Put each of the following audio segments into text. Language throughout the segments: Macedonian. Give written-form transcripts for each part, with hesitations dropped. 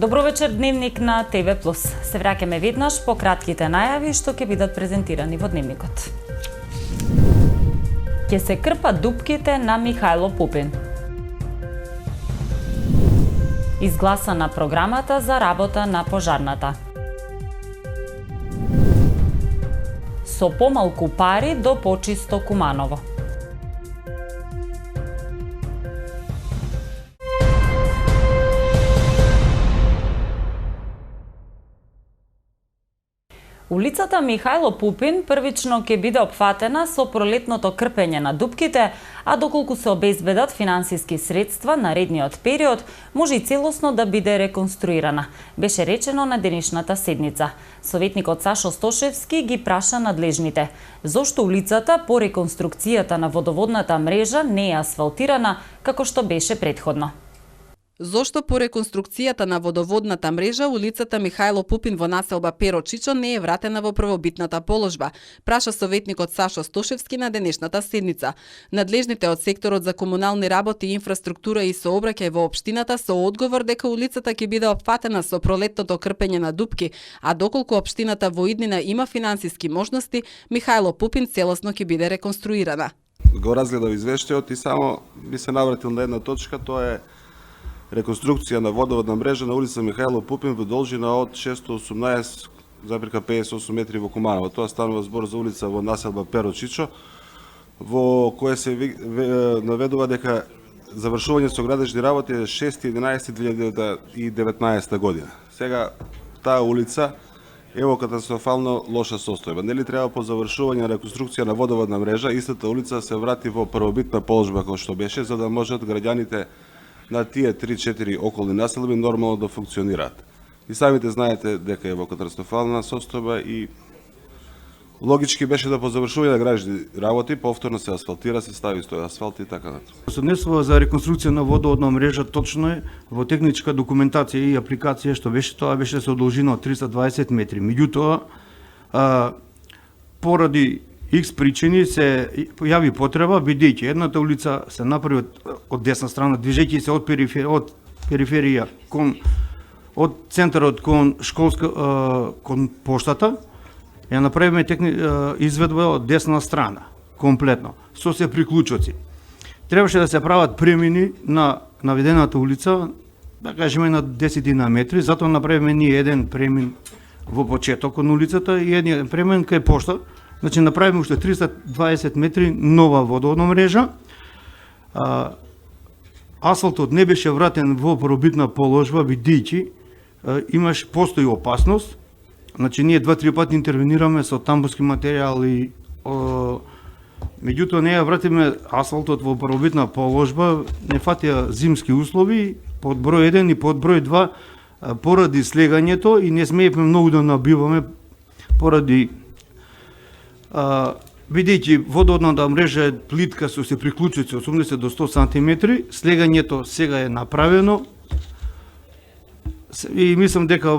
Добро вечер, Дневник на ТВ+. Се враќаме веднаш по кратките најави што ќе бидат презентирани во Дневникот. Ќе се крпат дупките на Михајло Пупин. Изгласана програмата за работа на пожарната. Со помалку пари до почисто Куманово. Улицата Михајло Пупин првично ќе биде опфатена со пролетното крпење на дупките, а доколку се обезбедат финансиски средства наредниот период, може и целосно да биде реконструирана, беше речено на денешната седница. Советникот Сашо Стошевски ги праша надлежните. Зошто улицата по реконструкцијата на водоводната мрежа не е асфалтирана како што беше претходно? Зошто по реконструкцијата на водоводната мрежа улицата Михајло Пупин во населба Перо Чичо не е вратена во првобитната положба, праша советникот Сашо Стошевски на денешната седница. Надлежните од секторот за комунални работи, инфраструктура и сообраќај во општината со одговор дека улицата ќе биде опфатена со пролетното крпење на дупки, а доколку општината во иднина има финансиски можности, Михајло Пупин целосно ќе биде реконструирана. Го разгледав извештајот и само би се навратил на една точка, тоа е реконструкција на водоводна мрежа на улица Михајло Пупин во должина од 618,58 метри во Куманово. Тоа станува збор за улица во населба Перо Чичо, во која се наведува дека завршување со градежни работи е 6.11.2019 година. Сега таа улица е во катастрофално лоша состојба. Нели треба по завршување на реконструкција на водоводна мрежа истата улица се врати во првобитна положба кој што беше, за да можат граѓаните на тие 3-4 околни населби нормално да функционираат. И самите знаете дека е во катастрофална состојба и логички беше да по завршување на градежни работи повторно се асфалтира, се стави стој асфалт и така натаму. Се однесува за реконструкција на водоводна мрежа, точно е во техничка документација и апликација што беше, тоа беше со должина од 320 метри. Меѓутоа, поради X причини се појави потреба, бидејќи едната улица се направи од десна страна, движејќи се од периферија од центарот кон школска кон поштата, ја направиме изведба од десна страна, комплетно, со се приклучоци. Требаше да се прават премини на наведената улица, да кажеме на 10 метри, затоа направиме ние еден премин во почетокот на улицата и еден премин кај пошта. Значи, направиме уште 320 метри нова водоводна мрежа. Асфалтот не беше вратен во првобитна положба, бидејќи постои опасност. Значи, ние 2-3 пати интервенираме со тамбурски материјал и меѓутоа не ја вратиме асфалтот во првобитна положба, не фатија зимски услови, под број 1 и под број 2 поради слегањето и не смеевме многу да набиваме поради бидејќи водоводната мрежа е плитка со се приклучоци 80 до 100 см, слегањето сега е направено и мислам дека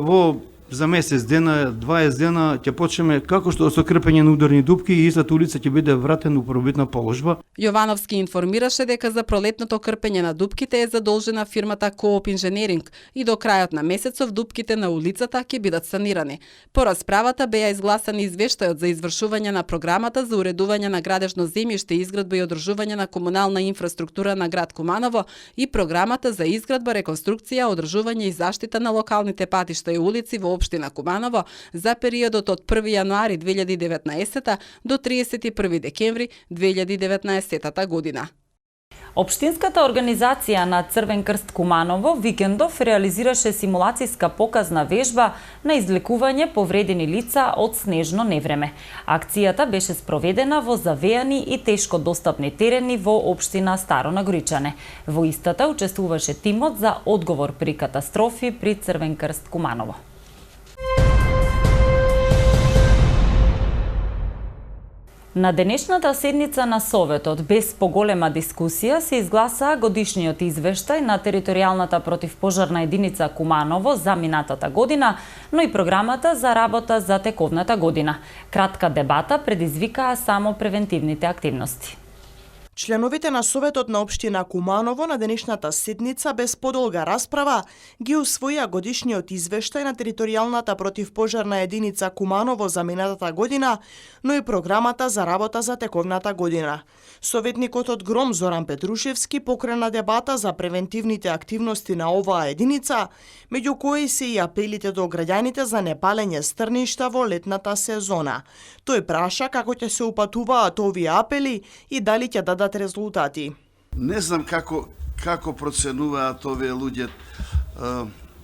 за месец дена, 20 дена ќе почнеме како што со крпење на ударни дупки и истата улица ќе биде вратена во првобитна положба. Јовановски информираше дека за пролетното крпење на дупките е задолжена фирмата Кооп Инженеринг и до крајот на месецов дупките на улицата ќе бидат санирани. По расправата беа изгласани извештајот за извршување на програмата за уредување на градежно земјиште, изградба и одржување на комунална инфраструктура на град Куманово и програмата за изградба, реконструкција, одржување и заштита на локалните патишта и улици во општина Куманово за периодот од 1 јануари 2019 до 31 декември 2019 година. Општинската организација на Црвен крст Куманово викендов реализираше симулацијска показна вежба на излекување повредени лица од снежно невреме. Акцијата беше спроведена во завеани и тешко достапни терени во општина Старо Нагоричане. Во истата учествуваше тимот за одговор при катастрофи при Црвен крст Куманово. На денешната седница на Советот, без поголема дискусија, се изгласаа годишниот извештај на територијалната противпожарна единица Куманово за минатата година, но и програмата за работа за тековната година. Кратка дебата предизвикаа само превентивните активности. Членовите на Советот на општина Куманово на денешната седница без подолга расправа ги усвоија годишниот извештај на територијалната противпожарна единица Куманово за минатата година, но и програмата за работа за тековната година. Советникот од ГРОМ Зоран Петрушевски покрена дебата за превентивните активности на оваа единица, меѓу кои се и апелите до граѓаните за непалење стрништа во летната сезона. Тој праша како ќе се упатуваат овие апели и дали ќе дадат резултати. Не знам како проценуваат овие луѓе.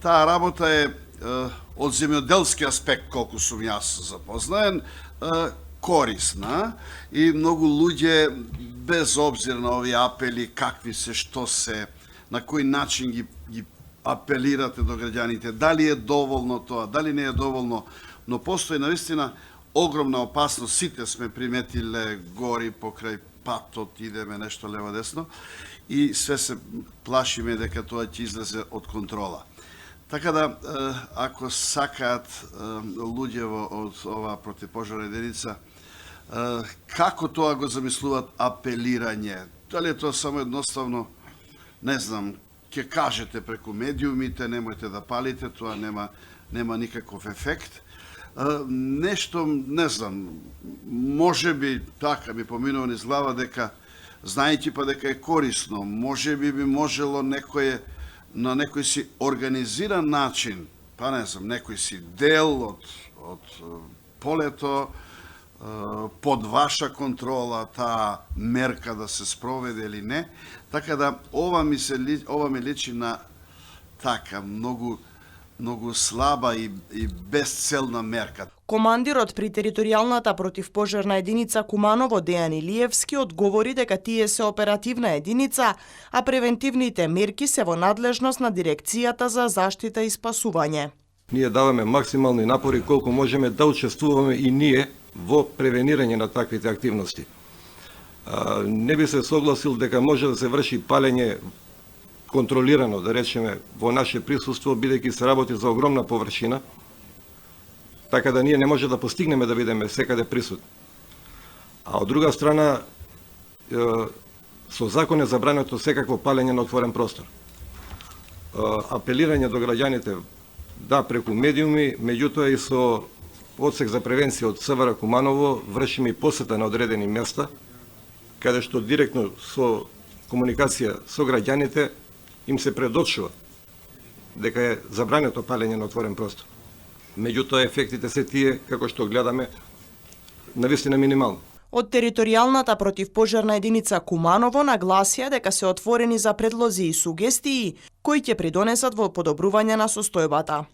Таа работа е од земјоделски аспект, колку сум јас запознаен, корисна и многу луѓе, без обзир на овие апели, какви се, што се, на кој начин ги апелирате до граѓаните, дали е доволно тоа, дали не е доволно, но постои навистина огромна опасност, сите сме приметиле гори покрај патот, идеме нешто лево-десно и све се плашиме дека тоа ќе излезе од контрола. Така да, ако сакаат луѓе од оваа противпожарна единица, како тоа го замислуваат апелирање? Дали е тоа само едноставно, не знам, ќе кажете преку медиумите, немојте да палите, тоа нема никаков ефект. Нешто, не знам, може би така ми поминува низ глава дека, знаејќи па дека е корисно, може би можело на некој си организиран начин, па не знам, некој си дел од полето, под ваша контрола таа мерка да се спроведе или не. Така да ова ми личи на така многу слаба и безцелна мерка. Командирот при територијалната противпожарна единица Куманово Дејан Илиевски одговори дека тие се оперативна единица, а превентивните мерки се во надлежност на Дирекцијата за заштита и спасување. Ние даваме максимални напори колку можеме да учествуваме и ние во превенирање на таквите активности. Не би се согласил дека може да се врши палење контролирано, да речеме, во наше присуство, бидејќи се работи за огромна површина, така да ние не може да постигнеме да бидеме секаде присутни. А од друга страна, со закон е забрането секакво палење на отворен простор. Апелирање до граѓаните, да, преку медиуми, меѓутоа и со одсек за превенција од СВР Куманово вршиме и посета на одредени места, каде што директно со комуникација со граѓаните им се предочува дека е забрането палење на отворен простор. Меѓутоа ефектите се тие, како што гледаме, навистина минимални. Од територијалната противпожарна единица Куманово нагласија дека се отворени за предлози и сугестии кои ќе придонесат во подобрување на состојбата.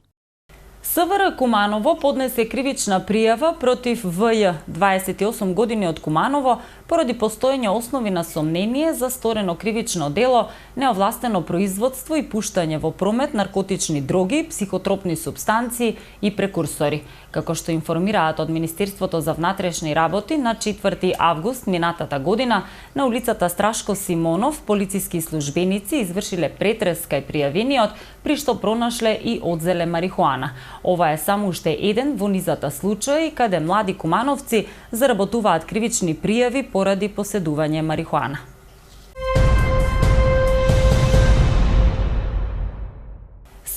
СВР Куманово поднесе кривична пријава против ВЈ, 28 години од Куманово, поради постоење основи на сомнение за сторено кривично дело, неовластено производство и пуштање во промет наркотични дроги, психотропни супстанции и прекурсори. Како што информираат од Министерството за внатрешни работи, на 4 август минатата година на улицата Страшко Симонов полициски службеници извршиле претрес кај пријавениот, при што пронашле и одзеле марихуана. Ова е само уште еден во низата случаи каде млади кумановци заработуваат кривични пријави поради поседување марихуана.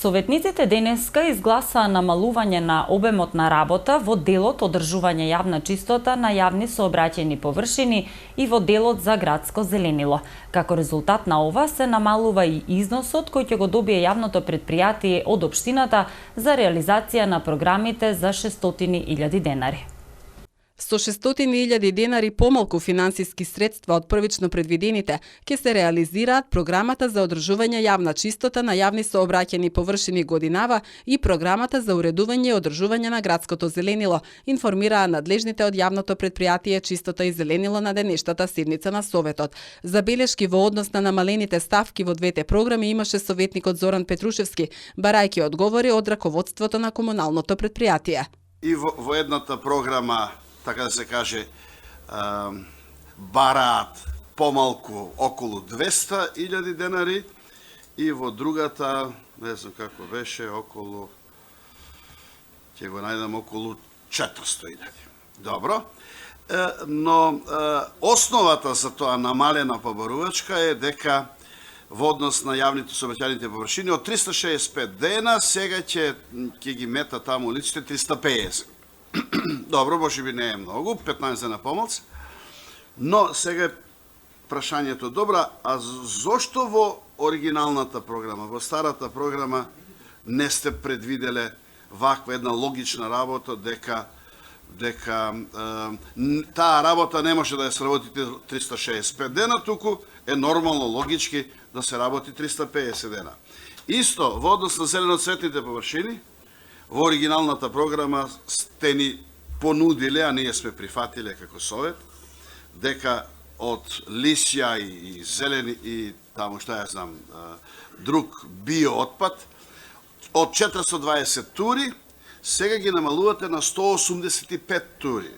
Советниците денеска изгласаа намалување на обемот на работа во делот одржување јавна чистота на јавни сообраќајни површини и во делот за градско зеленило. Како резултат на ова се намалува и износот кој ќе го добие јавното предпријатие од општината за реализација на програмите за 600.000 денари. Со 600.000 денари помалку финансиски средства од првично предвидените, ќе се реализираат програмата за одржување јавна чистота на јавни сообраќајни површини годинава и програмата за уредување и одржување на градското зеленило, информираа надлежните од јавното предпријатие Чистота и зеленило на денешната седница на Советот. Забелешки во однос на намалените ставки во двете програми имаше советникот Зоран Петрушевски, барајќи одговори од раководството на комуналното предпријатие. И во едната програма, така да се каже, бараат помалку околу 200.000 денари и во другата, не знам како беше, околу, ќе го најдам, околу 400.000. Добро. но основата за тоа намалена поборувачка е дека во однос на јавните сообраќајните површини од 365 дена сега ќе ги мета таму улиците 350. Добро, може би не е многу, 15 дена помалку, но сега е прашањето добра, а зошто во оригиналната програма, во старата програма не сте предвиделе ваква една логична работа дека таа работа не може да ја сработите 365 дена, туку е нормално, логички да се работи 350 дена. Исто, во однос на зеленоцветните површини, во оригиналната програма сте ни понудиле, а ние сме прифатиле како Совет, дека од лисја и зелени и таму што ја знам, друг биоотпад, од 420 тури, сега ги намалувате на 185 тури.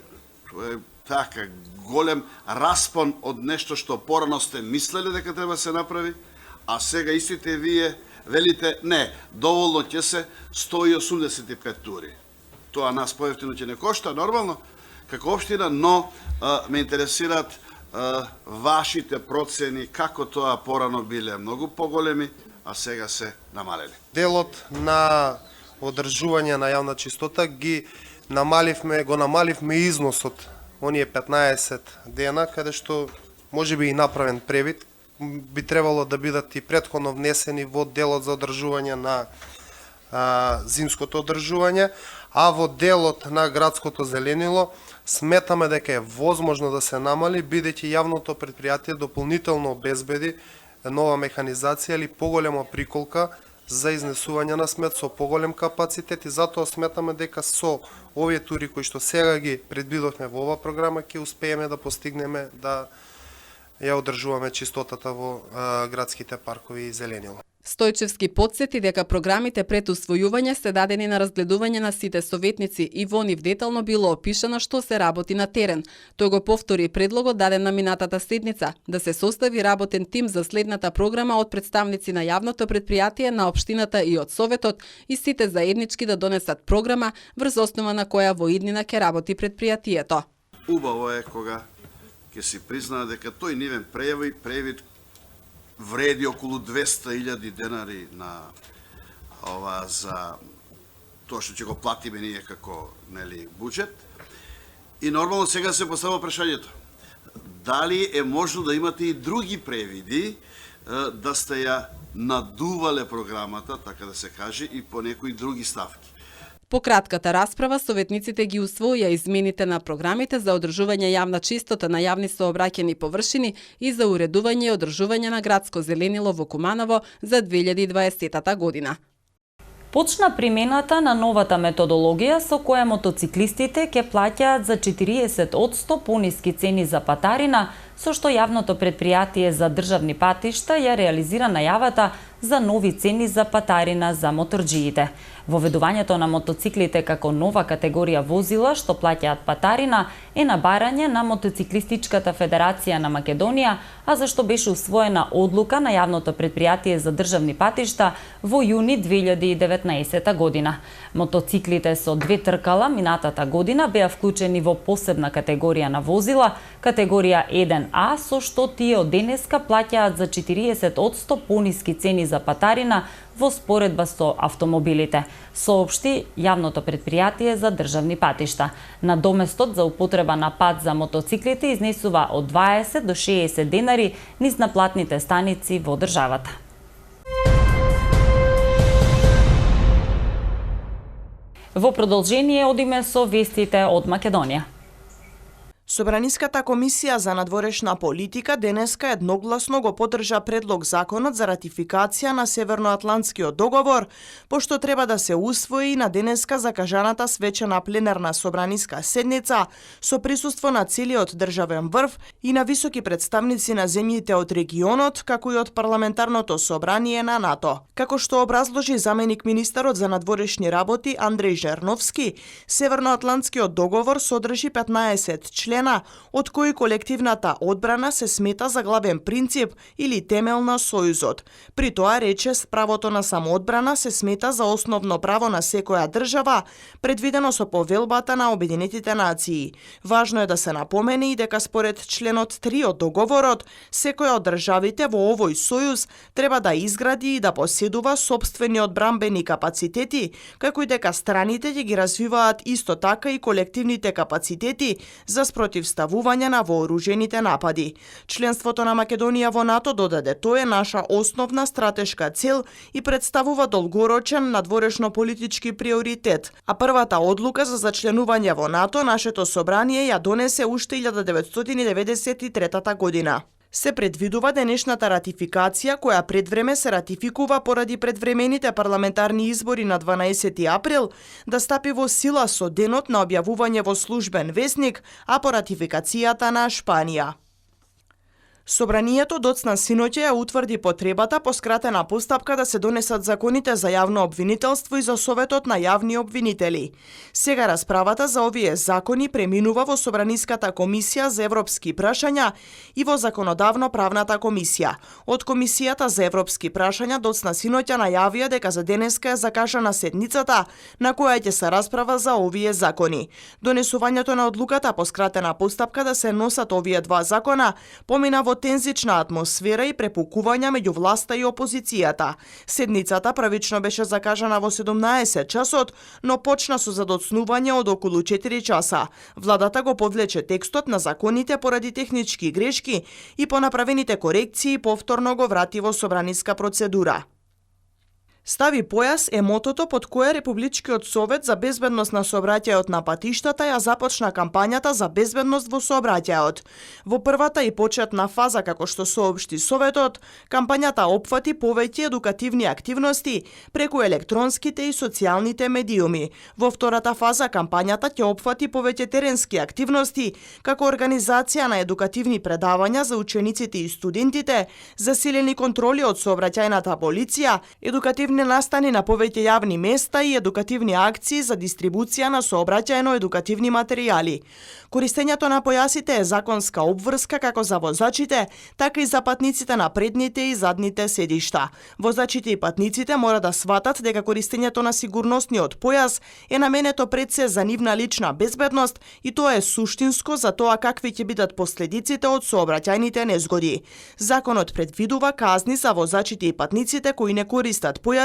Тоа е така голем распон од нешто што порано сте мислеле дека треба се направи, а сега истите вие велите не, доволно ќе се 185 тури. Тоа нас поевтино ќе не кошта, нормално, како општина, но ме интересираат вашите процени, како тоа порано биле многу поголеми, а сега се намалели. Делот на одржување на јавна чистота го намаливме износот, оние 15 дена, каде што може би и направен превид, би требало да бидат и претходно внесени во делот за одржување на зимското одржување, а во делот на градското зеленило сметаме дека е возможно да се намали, бидејќи јавното претпријатие дополнително обезбеди нова механизација или поголема приколка за изнесување на смет со поголем капацитет, и затоа сметаме дека со овие тури кои што сега ги предвидовме во ова програма ќе успееме да постигнеме да ја одржуваме чистотата во градските паркови и зеленило. Стојчевски потсети дека програмите пред усвојување се дадени на разгледување на сите советници и во нив детално било опишано што се работи на терен. Тој го повтори предлогот даден на минатата седница да се состави работен тим за следната програма од представници на јавното претпријатие, на општината и од Советот, и сите заеднички да донесат програма врз основа на која во иднина ќе работи претпријатието. Убаво е кога ќе си признаа дека тој нивен превид вреди околу 200.000 денари на ова за тоа што ќе го платиме ние како буџет. И нормално сега се поставува прашањето: дали е можно да имате и други превиди, да сте ја надувале програмата, така да се каже, и по некои други ставки? По кратката расправа, советниците ги усвоија измените на програмите за одржување јавна чистота на јавни сообраќајни површини и за уредување и одржување на градско зеленило во Куманово за 2020 година. Почна примената на новата методологија со која мотоциклистите ќе плаќаат за 40% пониски цени за патарина, со што јавното претпријатие за државни патишта ја реализира најавата за нови цени за патарина за моторџиите. Воведувањето на мотоциклите како нова категорија возила што плаќаат патарина е на барање на Мотоциклистичката федерација на Македонија, а зашто беше усвоена одлука на јавното претпријатие за државни патишта во јуни 2019 година. Мотоциклите со 2 тркала минатата година беа вклучени во посебна категорија на возила, категорија 1А, со што тие од денеска плаќаат за 40% пониски цени за патарина во споредба со автомобилите, соопшти јавното претпријатие за државни патишта. Надоместот за употреба на пат за мотоциклите изнесува од 20 до 60 денари низ наплатните станици во државата. Во продолжение одиме со вестите од Македонија. Собраниската комисија за надворешна политика денеска едногласно го поддржа предлог законот за ратификација на Северноатлантскиот договор, пошто треба да се усвои на денеска закажаната свечена пленарна собраниска седница со присуство на целиот државен врв и на високи представници на земјите од регионот, како и од парламентарното собрание на НАТО. Како што образложи заменик министерот за надворешни работи Андреј Жерновски, Северноатлантскиот договор содржи 15 члена страна, од кои колективната одбрана се смета за главен принцип или темел на сојузот. При тоа рече правото на самоодбрана се смета за основно право на секоја држава, предвидено со повелбата на Обединетите нации. Важно е да се напомени и дека според членот 3 од договорот, секоја од државите во овој сојуз треба да изгради и да поседува сопствени одбранбени капацитети, како и дека страните ќе ги развиваат исто така и колективните капацитети за спротивставување на вооружените напади. Членството на Македонија во НАТО, додаде тој, е наша основна стратешка цел и представува долгорочен надворешно политички приоритет, а првата одлука за зачленување во НАТО нашето собрание ја донесе уште 1993 година. Се предвидува денешната ратификација, која предвреме се ратификува поради предвремените парламентарни избори на 12 април, да стапи во сила со денот на објавување во службен весник, а по ратификацијата на Шпанија. Собранието доцна синоќа ја утврди потребата по скратена постапка да се донесат законите за јавно обвинителство и за Советот на јавни обвинители. Сега расправата за овие закони преминува во Собраниската комисија за европски прашања и во Законодавно-правната комисија. Од Комисијата за европски прашања доцна синоќа најавија дека за денеска е закажана седницата на која ќе се расправа за овие закони. Донесувањето на одлуката по скратена постапка да се носат овие два закона помина во тензична атмосфера и препукувања меѓу власта и опозицијата. Седницата правично беше закажана во 17 часот, но почна со задоцнување од околу 4 часа. Владата го повлече текстот на законите поради технички грешки и по направените корекции повторно го врати во собраниска процедура. Стави појас е мотото под кое Републичкиот совет за безбедност на сообраќајот на патиштата ја започна кампањата за безбедност во сообраќајот. Во првата и почетна фаза, како што соопшти Советот, кампањата опфати повеќе едукативни активности преку електронските и социјалните медиуми. Во втората фаза кампањата ќе опфати повеќе теренски активности, како организација на едукативни предавања за учениците и студентите, засилени контроли од сообраќајната полиција, едукативни настани на повеќе јавни места и едукативни акции за дистрибуција на сообраќајно-едукативни материјали. Користењето на појасите е законска обврска како за возачите, така и за патниците на предните и задните седишта. Возачите и патниците мора да сватат дека користењето на сигурносниот појас е наменето пред се за нивна лична безбедност и тоа е суштинско за тоа какви ќе бидат последиците од сообраќајните незгоди. Законот предвидува казни за возачите и патниците кои не користат појаси,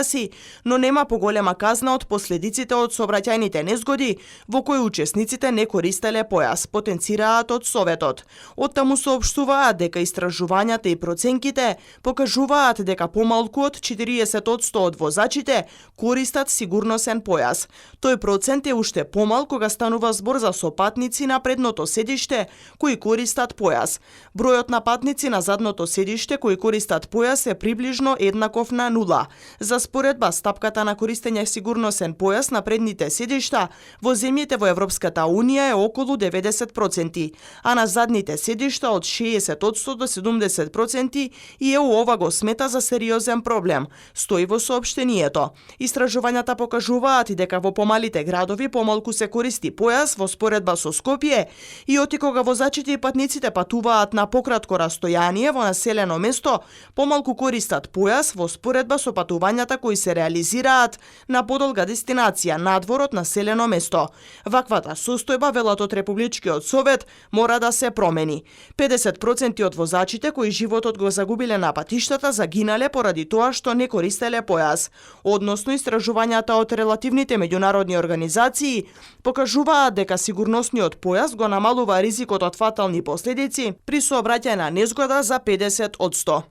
но нема поголема казна од последиците од сообраќајните незгоди во кои учесниците не користеле појас, потенцираат од Советот. Оттаму соопштуваат дека истражувањата и проценките покажуваат дека помалку од 40% од возачите користат сигурносен појас. Тој процент е уште помал кога станува збор за сопатници на предното седиште кои користат појас. Бројот на патници на задното седиште кои користат појас е приближно еднаков на 0. За споредба, стапката на користење сигурносен појас на предните седишта во земјите во Европската Унија е околу 90%, а на задните седишта од 60% до 70% и ова го смета за сериозен проблем, стои во соопштението. Истражувањата покажуваат и дека во помалите градови помалку се користи појас во споредба со Скопје и оти кога возачите и патниците патуваат на пократко растојание во населено место, помалку користат појас во споредба со патувањата кои се реализираат на подолга дестинација надвор од населено место. Ваквата состојба, велат од Републичкиот совет, мора да се промени. 50% од возачите кои животот го загубиле на патиштата загинале поради тоа што не користеле појас. Односно, истражувањата од релативните меѓународни организации покажуваат дека сигурносниот појас го намалува ризикот од фатални последици при сообраќајна незгода за 50%.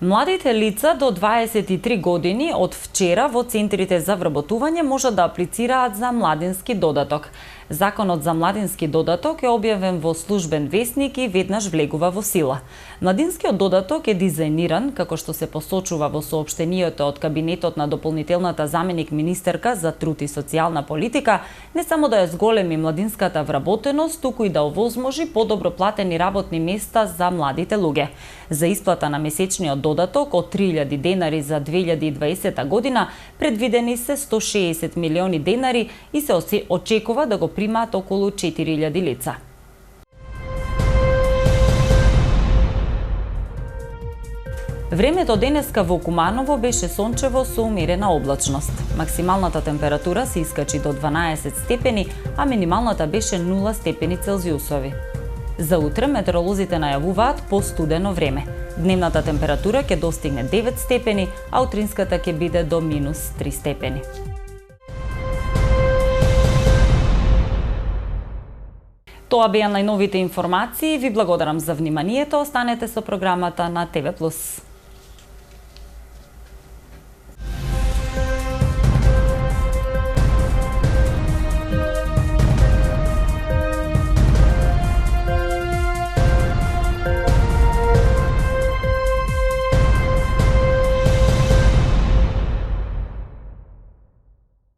Младите лица до 23 години од вчера во центрите за вработување можат да аплицираат за младински додаток. Законот за младински додаток е објавен во службен весник и веднаш влегува во сила. Младинскиот додаток е дизајниран, како што се посочува во соопштението од кабинетот на дополнителната заменик министерка за труд и социјална политика, не само да ја зголеми младинската вработеност, туку и да овозможи подобро платени работни места за младите луѓе. За исплата на месечниот додаток од 3000 денари за 2020 година предвидени се 160 милиони денари и се очекува да го примаат околу 4000 лица. Времето денеска во Куманово беше сончево со умерена облачност. Максималната температура се искачи до 12 степени, а минималната беше 0 степени Целзиусови. За утре метеоролозите најавуваат постудено време. Дневната температура ќе достигне 9 степени, а утринската ќе биде до -3 степени. Тоа беа најновите информации. Ви благодарам за вниманието. Останете со програмата на ТВ+.